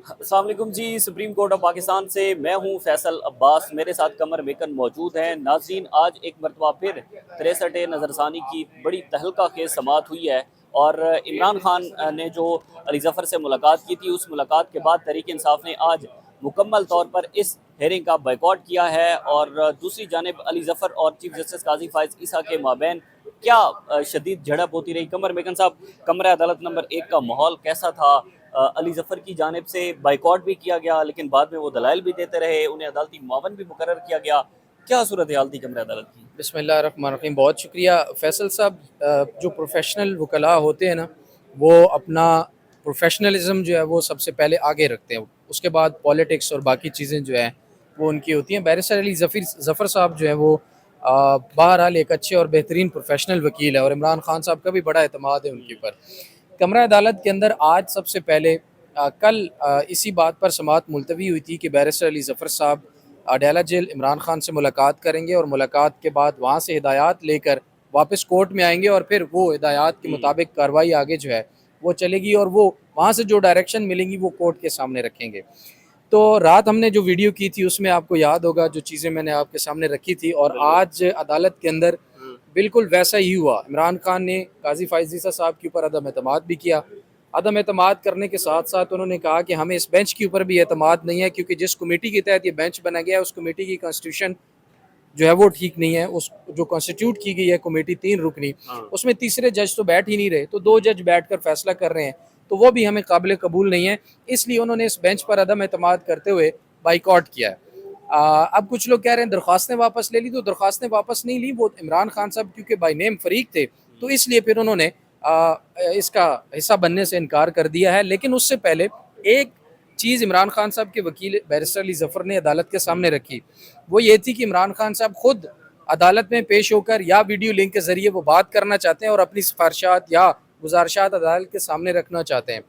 अस्सलाम वालेकुम जी। Supreme court of Pakistan से मैं हूं फैसल अब्बास, मेरे साथ कमर मेकन मौजूद हैं। नाज़रीन, आज एक मरतबा फिर 63 नज़रसानी की बड़ी तहलका खेज समाअत हुई है और इमरान खान ने जो अली ज़फ़र से मुलाकात की थी, उस मुलाकात के बाद तहरीक इंसाफ ने आज मुकम्मल तौर पर इस हेयरिंग का बाइकआउट किया है। और दूसरी जानब अली ज़फ़र और चीफ जस्टिस काजी फायज़ ईसा के माबैन क्या शदीद झड़प होती रही। कमर मेकन साहब, कमरा अदालत नंबर 1 का माहौल कैसा था? अली ज़फ़र की जानिब से बाइकआउट भी किया गया, लेकिन बाद में वो दलाइल भी देते रहे, उन्हें अदालती मुआवन भी मुकर्रर किया गया। क्या सूरत हाल थी कमरा अदालत की? बिस्मिल्लाहिर्रहमानिर्रहीम। बहुत शुक्रिया फैसल साहब। जो प्रोफेशनल वकला होते हैं ना, वो अपना प्रोफेशनलिज्म जो है वो सबसे पहले आगे रखते हैं, उसके बाद पॉलिटिक्स और बाकी चीज़ें जो हैं वो उनकी होती हैं। बैरिस्टर अली ज़फ़र साहब जो है वो बहरहाल एक अच्छे और बेहतरीन प्रोफेशनल वकील है और इमरान खान साहब का भी बड़ा एतमाद है उनके ऊपर। कमरा अदालत के अंदर आज सबसे पहले कल इसी बात पर समाअत मुलतवी हुई थी कि बैरिस्टर अली ज़फ़र साहब अडयाला जेल इमरान खान से मुलाकात करेंगे और मुलाकात के बाद वहाँ से हिदायत लेकर वापस कोर्ट में आएंगे और फिर वो हिदायत के मुताबिक कार्रवाई आगे जो है वो चलेगी और वो वहाँ से जो डायरेक्शन मिलेंगी वो कोर्ट के सामने रखेंगे। तो रात हमने जो वीडियो की थी उसमें आपको याद होगा जो चीज़ें मैंने आपके सामने रखी थी, और आज अदालत के अंदर बिल्कुल वैसा ही हुआ। इमरान खान ने काजी फायज़ ईसा साहब के ऊपर अदम एतमाद भी किया। अदम एतमाद करने के साथ साथ उन्होंने कहा कि हमें इस बेंच के ऊपर भी एतमाद नहीं है, क्योंकि जिस कमेटी के तहत ये बेंच बना गया है उस कमेटी की कॉन्स्टिट्यूशन जो है वो ठीक नहीं है। उस जो कॉन्स्टिट्यूट की गई है कमेटी 3 रुकनी, उसमें तीसरे जज तो बैठ ही नहीं रहे, तो 2 जज बैठ कर फैसला कर रहे हैं, तो वो भी हमें काबिल कबूल नहीं है। इसलिए उन्होंने इस बेंच पर अदम एतमाद करते हुए बाइकआउट किया है। अब कुछ लोग कह रहे हैं दरख्वास्तें वापस ले ली, तो दरख्वास्तें वापस नहीं ली। वो इमरान खान साहब क्योंकि बाई नेम फरीक थे, तो इसलिए फिर उन्होंने इसका हिस्सा बनने से इनकार कर दिया है। लेकिन उससे पहले एक चीज़ इमरान खान साहब के वकील बैरिस्टर अली ज़फ़र ने अदालत के सामने रखी, वो ये थी कि इमरान खान साहब खुद अदालत में पेश होकर या वीडियो लिंक के ज़रिए वो बात करना चाहते हैं और अपनी सिफारशात या गुजारिशात अदालत के सामने रखना चाहते हैं,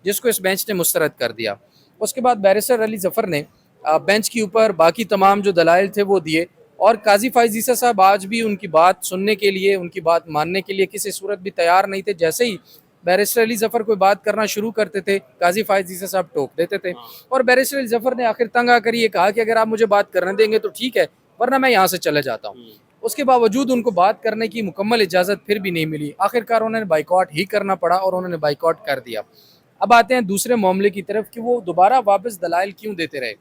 जिसको इस बेंच ने मुस्तरद कर दिया। उसके बाद बैरिस्टर अली ज़फ़र ने बेंच के ऊपर बाकी तमाम जो दलाइल थे वो दिए, और काजी फायज़ ईसा साहब आज भी उनकी बात सुनने के लिए, उनकी बात मानने के लिए किसी सूरत भी तैयार नहीं थे। जैसे ही बैरिस्टर अली ज़फ़र कोई बात करना शुरू करते थे, काजी फायज़ ईसा साहब टोक देते थे। और बैरिस्टर अली ज़फ़र ने आखिर तंग आकर ये कहा कि अगर आप मुझे बात करने देंगे तो ठीक है, वरना मैं यहाँ से चले जाता हूँ। उसके बावजूद उनको बात करने की मुकम्मल इजाज़त फिर भी नहीं मिली। आखिरकार उन्होंने बाइकआउट ही करना पड़ा और उन्होंने बाइकआउट कर दिया। अब आते हैं दूसरे मामले की तरफ कि वो दोबारा वापस दलाइल क्यों देते रहे।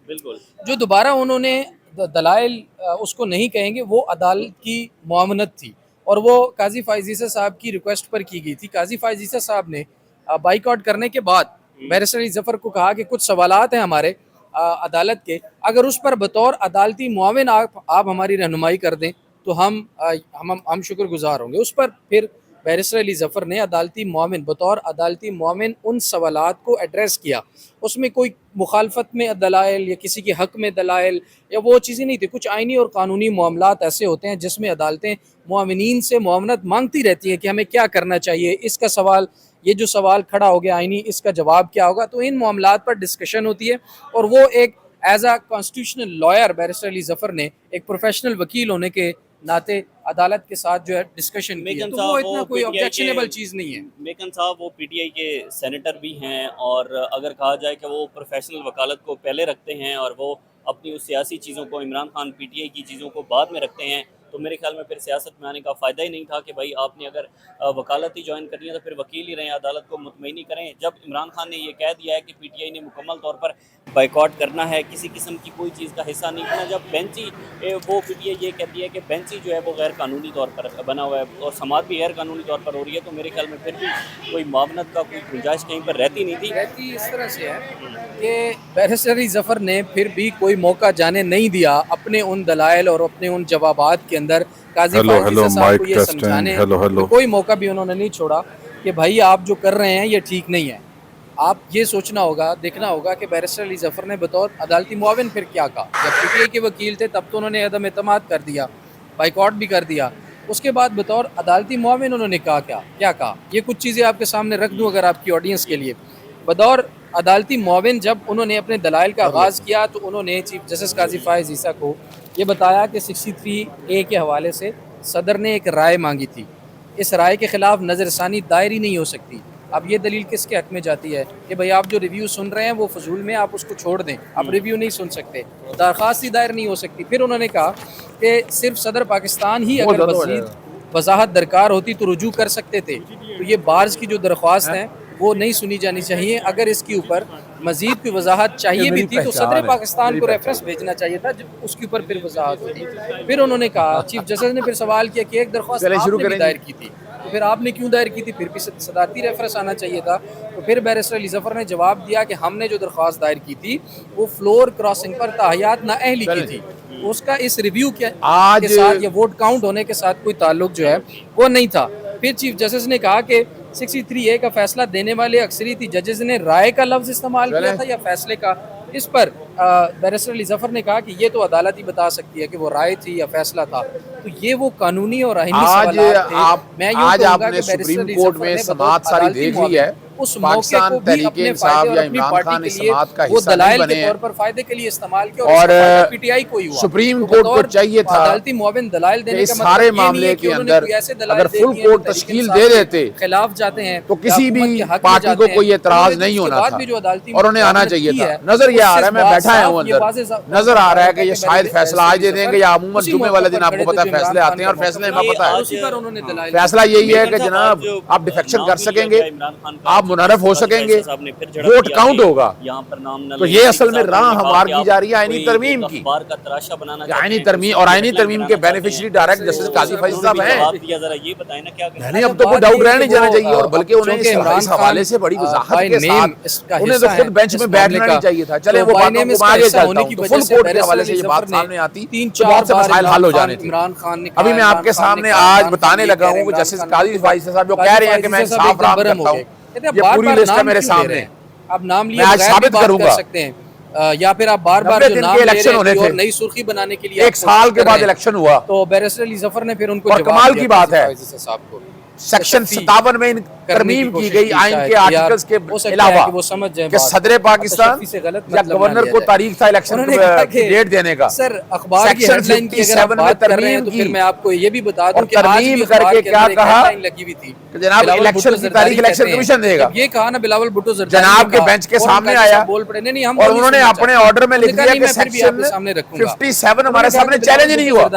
बिल्कुल। जो दोबारा उन्होंने दलाइल उसको नहीं कहेंगे, वो अदालत की मुआवनत थी और वो काजी फायज़ ईसा साहब की रिक्वेस्ट पर की गई थी। काजी फायज़ ईसा साहब ने बाइकआउट करने के बाद बैरिस्टर अली ज़फ़र को कहा कि कुछ सवालात हैं हमारे अदालत के, अगर उस पर बतौर अदालती मुआविन आप हमारी रहनुमाई कर दें तो हम शुक्रगुजार होंगे। उस पर फिर बैरिस्टर अली ज़फ़र ने अदालती मुआविन बतौर अदालती मुआविन उन सवालात को एड्रेस किया। उसमें कोई मुखालफत में दलाइल या किसी के हक़ में दलाइल या वो चीज़ें नहीं थी। कुछ आइनी और कानूनी मामलात ऐसे होते हैं जिसमें अदालतें मुआविनीन से मुआवनत मांगती रहती हैं कि हमें क्या करना चाहिए, इसका सवाल, ये जो सवाल खड़ा हो गया आइनी, इसका जवाब क्या होगा। तो इन मामलात पर डिस्कशन होती है और वो एक as a constitutional lawyer barrister Ali Zafar ने एक प्रोफेशनल वकील होने के नाते अदालत के साथ जो है डिस्कशन की है, मेकन तो वो साहब वो इतना कोई पीटीआई के ऑब्जेक्शनेबल चीज़ नहीं है। मेकन साहब वो पीटीआई के सेनेटर भी हैं, और अगर कहा जाए कि वो प्रोफेशनल वकालत को पहले रखते हैं और वो अपनी उस सियासी चीज़ों को, इमरान खान पीटीआई की चीज़ों को बाद में रखते हैं, तो मेरे ख्याल में फिर सियासत में आने का फ़ायदा ही नहीं था कि भाई आपने अगर वकालत ही ज्वाइन करनी है तो फिर वकील ही रहें, अदालत को मुतमईन ही करें। जब इमरान खान ने ये कह दिया है कि पीटीआई ने मुकम्मल तौर पर बाइकआउट करना है, किसी किस्म की कोई चीज़ का हिस्सा नहीं बना, जब बेंच ही वो पीटीआई ये कहती है कि बेंच ही जो है वो गैर कानूनी तौर पर बना हुआ है और समात भी गैर कानूनी तौर पर हो रही है, तो मेरे ख्याल में फिर भी कोई मावनत का कोई गुंजाइश कहीं पर रहती नहीं थी। रहती इस तरह से है कि बैरिस्टर अली ज़फ़र ने फिर भी कोई मौका जाने नहीं दिया अपने उन दलाइल और अपने उन जवाबात के अंदर काजी हेलो फायज़ हेलो, ईसा साहब को माइक ये टेस्टिंग। समझाने हेलो में हेलो। कोई मौका भी उन्होंने नहीं छोड़ा कि भाई आप जो कर रहे हैं ये ठीक नहीं है। आप ये सोचना होगा, देखना होगा कि बैरिस्टर अली ज़फ़र ने बतौर अदालती मुआविन फिर क्या कहा। जब पीटीआई के वकील थे तब तो उन्होंने अदम एतमाद कर दिया, बाइकआउट भी कर दिया। उसके बाद बतौर अदालती मुआविन उन्होंने कहा क्या कहा, ये कुछ चीज़ें आपके सामने रख दूँ अगर आपकी ऑडियंस के लिए। बतौर अदालती मुआविन जब उन्होंने अपने दलाइल का आगाज़ किया तो उन्होंने चीफ जस्टिस काजी फायज़ ईसा को ये बताया कि 63A के हवाले से सदर ने एक राय मांगी थी, इस राय के ख़िलाफ़ नज़रसानी दायर ही नहीं हो सकती। अब ये दलील किसके हक में जाती है कि भाई आप जो रिव्यू सुन रहे हैं वो फजूल में, आप उसको छोड़ दें, आप रिव्यू नहीं सुन सकते, दरख्वास्त ही दायर नहीं हो सकती। फिर उन्होंने कहा कि सिर्फ सदर पाकिस्तान ही अगर मज़ीद वजाहत दरकार होती तो रुजू कर सकते थे, तो ये बार्स की जो दरख्वास्त हैं वो नहीं सुनी जानी चाहिए। अगर इसके ऊपर मजीद कोई वजाहत चाहिए भी थी तो सदर पाकिस्तान को रेफरेंस भेजना चाहिए था, उसके ऊपर फिर वजाहत होती। फिर उन्होंने कहा, चीफ जस्टिस ने फिर सवाल किया कि एक दरख्वास्त आपने भी दायर की थी, तो फिर आपने क्यों दायर की थी, फिर भी सदारती रेफरेंस आना चाहिए था। तो फिर बैरिस्टर अली ज़फ़र ने जवाब दिया कि हमने जो दरख्वास्त दायर की थी वो फ्लोर क्रॉसिंग पर ताहियात नाअहली की थी, उसका इस रिव्यू के साथ या वोट काउंट होने के साथ कोई ताल्लुक जो है वो नहीं था। फिर चीफ जस्टिस ने कहा कि 63A का फैसला देने वाले अक्सरियती जजेस ने राय का लफ्ज़ इस्तेमाल किया था या फैसले का। इस पर बैरिस्टर अली ज़फ़र ने कहा कि ये तो अदालत ही बता सकती है कि वो राय थी या फैसला था। तो ये वो कानूनी और आईनी सवालात थे। मैं आज आपने सुप्रीम कोर्ट में समाअत सारी देख ली है, उस मौके को भी अपने फायदे और अपनी पार्टी के लिए वो दलाइल के तौर पर फायदे के लिए इस्तेमाल किया और पीटीआई को ही हुआ। सुप्रीम कोर्ट को चाहिए था अदालती मुआविन दलाइल देने का मतलब सारे मामले के अंदर अगर फुल कोर्ट तश्कील दे देते खिलाफ जाते हैं तो किसी भी पार्टी को कोई एतराज नहीं होना था और उन्हें आना चाहिए था। नजर ये आ रहा है, मैं बैठा हूँ अंदर, नजर आ रहा है कि ये शायद फैसला आज दे देंगे या अमूमन जुमे वाले दिन आपको पता है फैसले आते हैं और फैसले हमें पता है। फैसला यही है कि जनाब आप डिफेक्शन कर सकेंगे, आप मुनरफ हो सकेंगे, वोट काउंट होगा। तो ये असल में राह हमार की जा रही है आईनी तरमीम की, आईनी तरमीम और आईनी तरमीम के बेनिफिशियरी डायरेक्ट जस्टिस काजी फैसल साहब हैं। नहीं, अब तो कोई डाउट रह नहीं जाना चाहिए और बल्कि उन्हें इस हवाले से बड़ी वजाहत के साथ उन्हें तो खुद बेंच में बैठना नहीं चाहिए था। चले वो बातों को आगे चलता हूं, तो फुल कोर्ट के हवाले से ये बात सामने आती तो बहुत से मसाइल हल हो जाने थे। अभी मैं आपके सामने आज बताने लगा हूँ कि जस्टिस काजी फैसल साहब जो कह रहे हैं कि मैं इंसाफ राम करता हूँ, ये पूरी लिस्ट है मेरे सामने, अब नाम लिए मैं आज साबित करूंगा सकते हैं या फिर आप बार-बार जो नाम इलेक्शन होने थे, नई सुर्खी बनाने के लिए 1 साल के बाद इलेक्शन हुआ। तो बैरिस्टर अली ज़फ़र ने फिर उनको और कमाल की बात है सेक्शन 57 में तरमीम की गई आइन के आर्टिकल्स के अलावा कि सदर पाकिस्तान या गवर्नर को तारीख था इलेक्शन की डेट देने का। सर अखबार की हेडलाइन की अगर आप बात कर रहे हैं तो फिर मैं आपको ये भी बता दूं कि तरमीम करके क्या कहा लगी हुई थी कि जनाब इलेक्शन की तारीख इलेक्शन कमीशन देगा। ये कहा ना बिलावल भुट्टो जरदारी जनाब के बेंच के सामने आया बोल पड़े नहीं हम और उन्होंने अपने ऑर्डर में लिख दिया कि सेक्शन 57 हमारे सामने चैलेंज नहीं हुआ।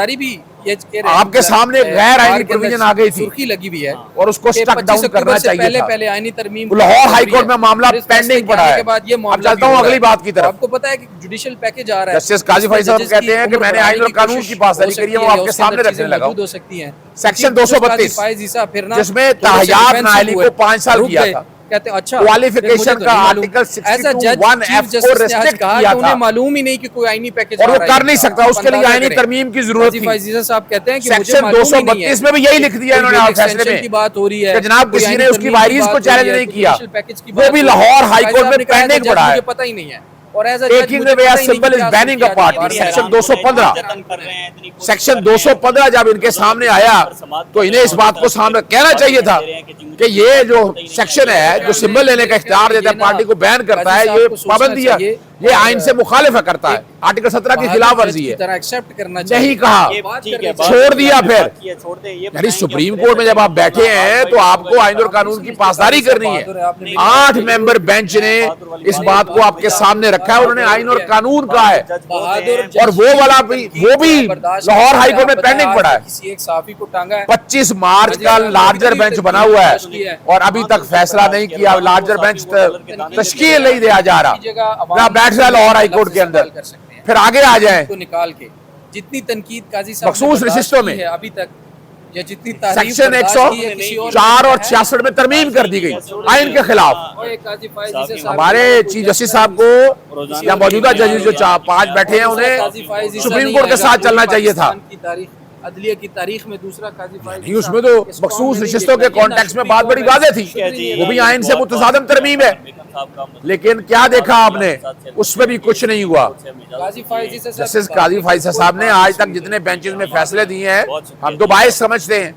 आपके सामने गैर आईनी प्रोविजन आ गई थी, सुर्खी लगी हुई है और उसको स्टक डाउन करना चाहिए था। पहले आईनी तरमीम लाहौर हाई कोर्ट में मामला पेंडिंग पड़ा है। अब चलता हूँ अगली बात की तरफ। आपको पता है कि जुडिशियल पैकेज आ रहा है, जस्टिस काजी फैसल साहब कहते हैं कि मैंने आइन और कानून की पासदारी करी है, वो आपके सामने रखने लगा हूं। हो सकती हैं सेक्शन 232 जिसमें ताहयात नाअहली को 5 साल किया था, कहते हैं अच्छा क्वालिफिकेशन का आर्टिकल 61F को रिस्ट्रिक्ट किया था, मालूम ही नहीं कि कोई आईनी पैकेज और वो कर नहीं सकता, उसके लिए आईनी तरमीम की जरूरत थी। साहब कहते हैं कि सेक्शन 232 में भी यही लिख दिया इन्होंने फैसले में की बात हो रही है कि जनाब किसी ने उसकी वायरिस को चैलेंज नहीं किया, वो भी लाहौर हाई कोर्ट में पेंडिंग पड़ा है। पता ही नहीं है और taking away a symbol is banning a party, section 215 section 215 जब इनके सामने आया तो इन्हें इस बात को सामने कहना चाहिए था कि ये जो सेक्शन है जो सिंबल लेने का इख्तियार देता है, पार्टी को बैन करता है, ये पाबंदी है, ये आइन से मुखालिफत करता है, आर्टिकल 17 की खिलाफ वर्जी है। नहीं कहा, छोड़ दिया। फिर यानी सुप्रीम कोर्ट में जब आप बैठे हैं तो आपको आइन और कानून की पासदारी करनी है। 8 मेंबर बेंच ने इस बात को आपके सामने रखा है, उन्होंने आइन और कानून कहा है, और वो वाला वो भी लाहौर हाई कोर्ट में पेंडिंग पड़ा है। 25 मार्च का लार्जर बेंच बना हुआ है और अभी तक फैसला नहीं किया, लार्जर बेंच तश्कील नहीं दिया जा रहा, बैठ रहा लाहौर हाई कोर्ट के अंदर। फिर आगे आ जाए तो निकाल के जितनी तनकीद काजी साहब मखसूस रिशिष्टों में अभी तक या जितनी सेक्शन 104 और 66 में तरमीम कर दी गई आइन के खिलाफ। हमारे चीफ जस्टिस साहब को या मौजूदा जजेस जो 5 बैठे हैं उन्हें सुप्रीम कोर्ट के साथ चलना चाहिए था। अदलिया की तारीख में दूसरा काजी नहीं, उसमें तो मखसूस रिश्तों के कॉन्टेक्स्ट में बात बड़ी वाज़ेह थी, वो भी आइन से मुतसादम तरमीम है। लेकिन क्या देखा आपने, उसमें भी कुछ नहीं हुआ। जस्टिस काजी फैसल साहब ने आज तक जितने बेंचेस में फैसले दिए हैं हम तो बायस समझते हैं